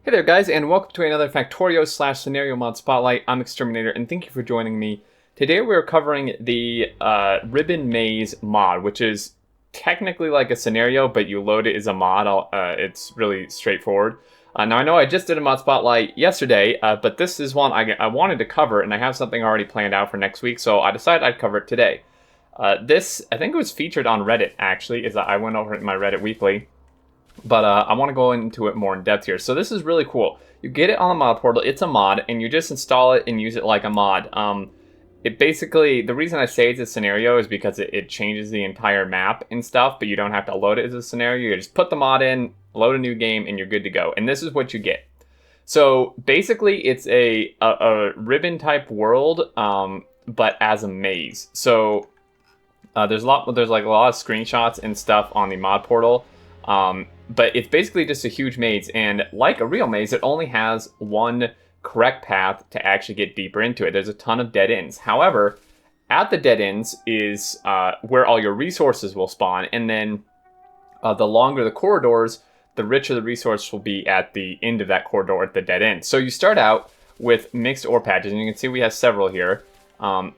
Hey there guys, and welcome to another Factorio/Scenario Mod Spotlight. I'm Xterminator, and thank you for joining me. Today we're covering the Ribbon Maze mod, which is technically like a scenario, but you load it as a mod. It's really straightforward. Now I know I just did a mod spotlight yesterday, but this is one I wanted to cover, and I have something already planned out for next week, so I decided I'd cover it today. This, I think it was featured on Reddit, actually, I went over it in my Reddit weekly. But I want to go into it more in depth here. So this is really cool. You get it on the mod portal. It's a mod, and you just install it and use it like a mod. It basically, the reason I say it's a scenario is because it changes the entire map and stuff, but you don't have to load it as a scenario. You just put the mod in, load a new game, and you're good to go. And this is what you get. So basically, it's a ribbon type world, but as a maze. So there's like a lot of screenshots and stuff on the mod portal. But it's basically just a huge maze, and like a real maze, it only has one correct path to actually get deeper into it. There's a ton of dead ends. However, at the dead ends is where all your resources will spawn, and then the longer the corridors, the richer the resource will be at the end of that corridor at the dead end. So you start out with mixed ore patches, and you can see we have several here.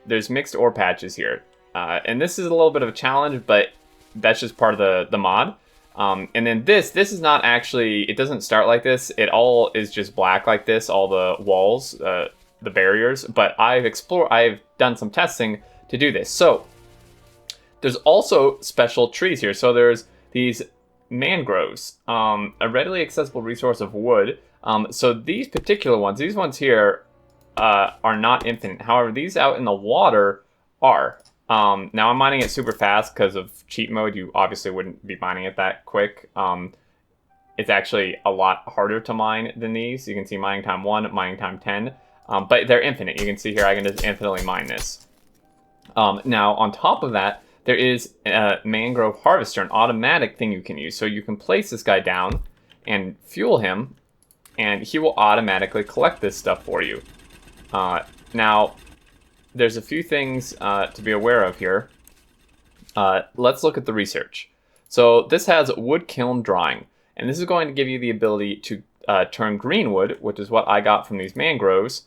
There's mixed ore patches here, and this is a little bit of a challenge, but that's just part of the mod. And then this is not actually, it doesn't start like this. It all is just black like this, all the walls, the barriers. But I've done some testing to do this. So there's also special trees here. So there's these mangroves, a readily accessible resource of wood. So these particular ones, these ones here are not infinite. However, these out in the water are. Now I'm mining it super fast because of cheat mode. You obviously wouldn't be mining it that quick. It's actually a lot harder to mine than these. You can see mining time 1, mining time 10, but they're infinite. You can see here I can just infinitely mine this. Now on top of that, there is a Mangrove Harvester, an automatic thing you can use. So you can place this guy down and fuel him, and he will automatically collect this stuff for you. Now, there's a few things to be aware of here. Let's look at the research. So this has wood kiln drying, and this is going to give you the ability to turn green wood, which is what I got from these mangroves,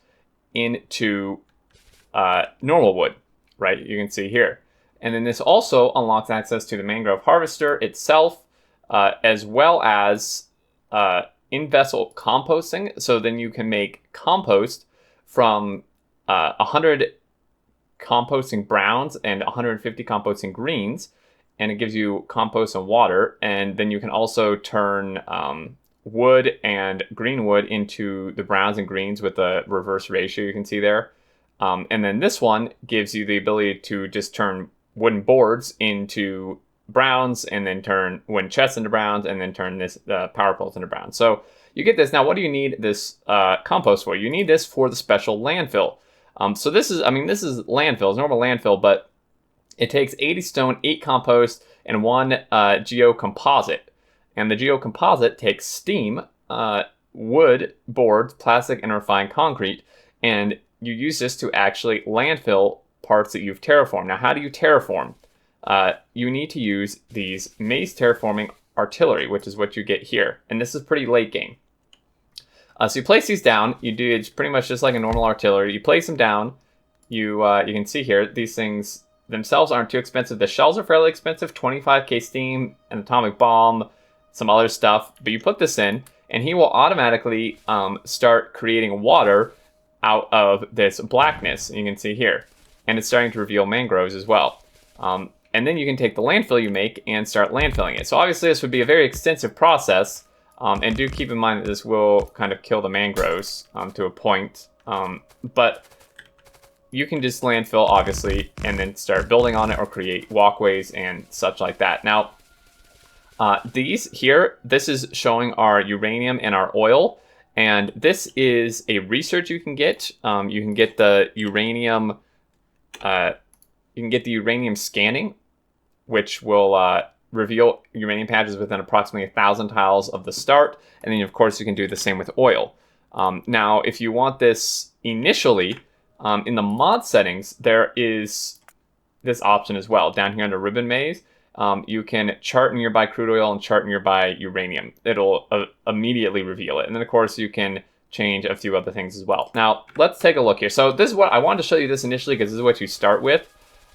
into normal wood, right? You can see here. And then this also unlocks access to the Mangrove Harvester itself, as well as in-vessel composting. So then you can make compost from 100 composting browns and 150 composting greens, and it gives you compost and water. And then you can also turn wood and green wood into the browns and greens with a reverse ratio you can see there. And then this one gives you the ability to just turn wooden boards into browns, and then turn wooden chests into browns, and then turn this power poles into browns. So you get this. Now, what do you need this compost for? You need this for the special landfill. So this is landfill, it's normal landfill, but it takes 80 stone, 8 compost, and 1 geocomposite. And the geocomposite takes steam, wood, boards, plastic, and refined concrete, and you use this to actually landfill parts that you've terraformed. Now, how do you terraform? You need to use these maze terraforming artillery, which is what you get here. And this is pretty late game. So you place these down. It's pretty much just like a normal artillery. You place them down. You can see here, these things themselves aren't too expensive. The shells are fairly expensive, 25k steam, an atomic bomb, some other stuff. But you put this in, and he will automatically start creating water out of this blackness. You can see here. And it's starting to reveal mangroves as well. And then you can take the landfill you make and start landfilling it. So obviously this would be a very extensive process. And do keep in mind that this will kind of kill the mangroves to a point. But you can just landfill, obviously, and then start building on it or create walkways and such like that. Now, these here, this is showing our uranium and our oil. And this is a research you can get. You can get the uranium scanning, which will reveal uranium patches within approximately 1,000 tiles of the start. And then, of course, you can do the same with oil. Now, if you want this initially, in the mod settings, there is this option as well, down here under Ribbon Maze. you can chart nearby crude oil and chart nearby uranium. It'll immediately reveal it. And then, of course, you can change a few other things as well. Now, let's take a look here. So this is what I wanted to show you this initially because this is what you start with.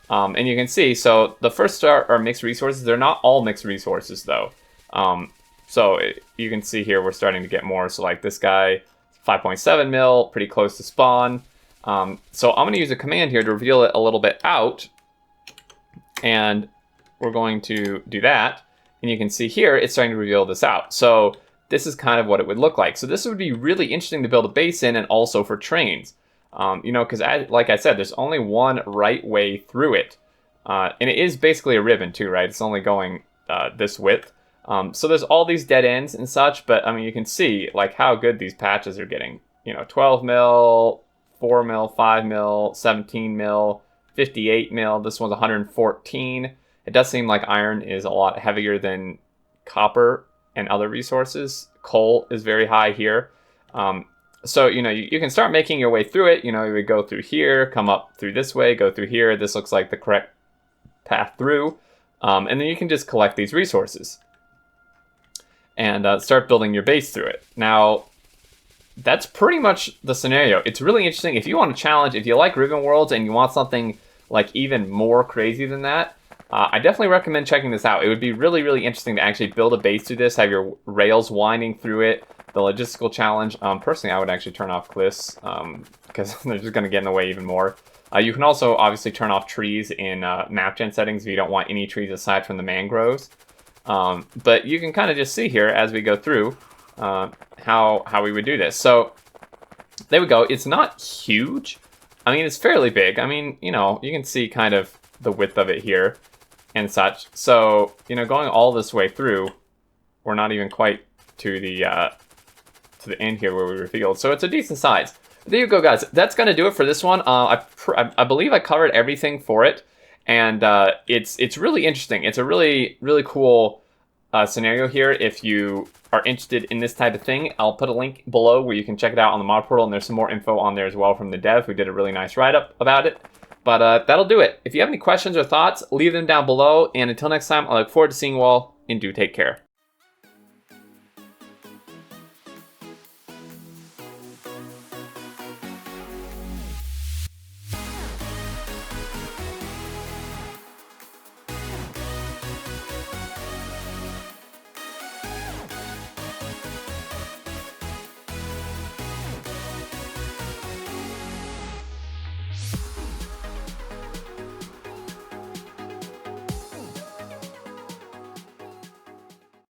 And you can see, so the first start are mixed resources. They're not all mixed resources, though. You can see here we're starting to get more. So like this guy, 5.7 mil, pretty close to spawn. So I'm going to use a command here to reveal it a little bit out. And we're going to do that. And you can see here, it's starting to reveal this out. So this is kind of what it would look like. So this would be really interesting to build a base in, and also for trains. You know, because like I said, there's only one right way through it. And it is basically a ribbon too, right? It's only going this width. So there's all these dead ends and such, but I mean, you can see like how good these patches are getting. You know, 12 mil, 4 mil, 5 mil, 17 mil, 58 mil. This one's 114. It does seem like iron is a lot heavier than copper and other resources. Coal is very high here. So, you know, you can start making your way through it. You know, you would go through here, come up through this way, go through here. This looks like the correct path through. And then you can just collect these resources and start building your base through it. Now, that's pretty much the scenario. It's really interesting. If you want to challenge, if you like Ribbon Worlds and you want something like even more crazy than that, I definitely recommend checking this out. It would be really, really interesting to actually build a base through this, have your rails winding through it, the logistical challenge. Personally, I would actually turn off cliffs because they're just going to get in the way even more. You can also obviously turn off trees in map gen settings if you don't want any trees aside from the mangroves. But you can kind of just see here as we go through how we would do this. So there we go. It's not huge. I mean, it's fairly big. I mean, you know, you can see kind of the width of it here and such. So, you know, going all this way through, we're not even quite to the end here where we revealed. So it's a decent size. There you go, guys. That's going to do it for this one. I believe I covered everything for it. And it's really interesting. It's a really, really cool scenario here. If you are interested in this type of thing, I'll put a link below where you can check it out on the mod portal. And there's some more info on there as well from the dev who did a really nice write-up about it. But that'll do it. If you have any questions or thoughts, leave them down below. And until next time, I look forward to seeing you all, and do take care.